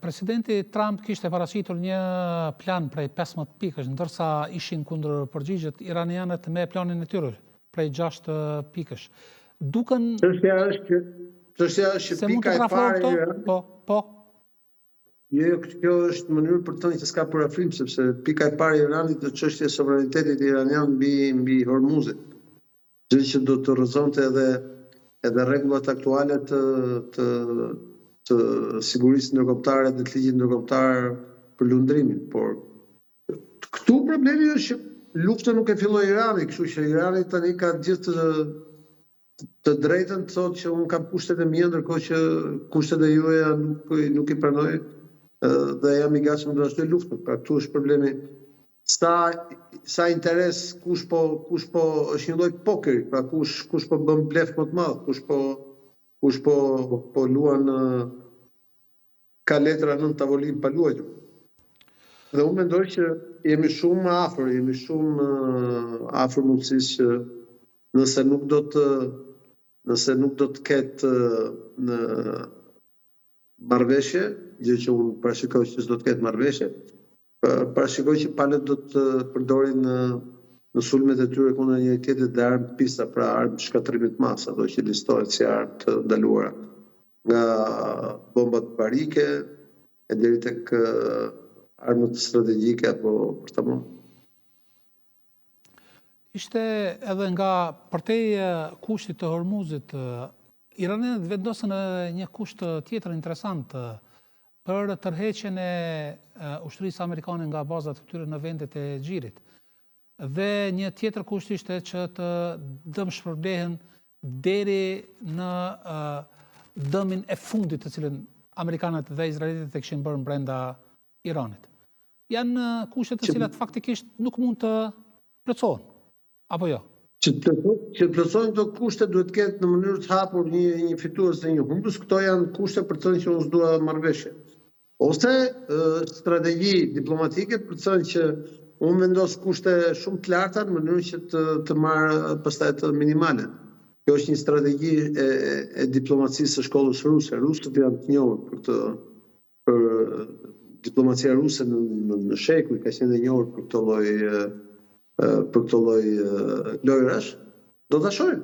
Presidenti Trump kishte paraqitur një plan prej 15 pikësh, ndërsa ishin kundër përgjigjet iranianët me planin e tyre prej 6 pikësh. Duken Çështja është që se mund të pika e parafrohen parë këto? Po. Jo, kjo është mënyrë për të thënë që s'ka parafrim, sepse pika e parë e Iranit është çështja e sovranitetit iranian mbi Hormuzin. Gjë që do të rrëzonte edhe rregullat aktuale të sigurisë ndërkombëtare dhe të ligjit ndërkombëtar për lundrimin. Por këtu problemi është që lufta nuk e filloi Irani, kështu që Irani tani ka gjithë të drejtën të thotë që unë kam kushtet e mia, ndërkohë që kushtet e juaja nuk i pranoj dhe jam i gatshëm të vazhdoj luftën. Pra këtu është problemi. Sa interes, kush po është një lloj pokeri, pra kush po bën blef më të madh, kush po luan ka letra nën tavolinë pa luajtur. Dhe unë mendoj që jemi shumë afër mundësisë që nëse nuk do të ketë në marrëveshje, gjë që unë parashikoj që s'do të ketë marrëveshje, parashikoj që palët do të përdorin në sulmet e tyre kundër njëri tjetrit dhe armë pista, pra armë shkatrimit masë, ato që listohet si armë të ndaluara, nga bombat barike e deri tek armët strategjike apo përtamon. Ishte edhe nga përtej kushtit të Hormuzit, iranianët vendosën një kusht tjetër interesant për tërheqjen e ushtrisë amerikane nga bazat e tyre në vendet e Xhirit. Dhe një tjetër kusht ishte që të dëmshpërblehen deri në dëmin e fundit të cilën amerikanët dhe izraelitët e kishin bërë brenda Iranit. Janë kushte të cilat faktikisht nuk mund të plotësohen, apo jo? Që të plotësohen këto kushte duhet të ketë në mënyrë të hapur një fitues dhe një humbës. Këto janë kushte për të thënë që unë s'dua marrëveshje. Ose strategji diplomatike për të thënë që unë vendos kushte shumë të larta në mënyrë që të marrë pastaj të minimale. Kjo është një strategji e diplomacisë së shkollës ruse. Rusët janë të njohur për diplomacia ruse në shekuj, ka qenë e njohur për këtë lloj lojrash. Do ta shohim.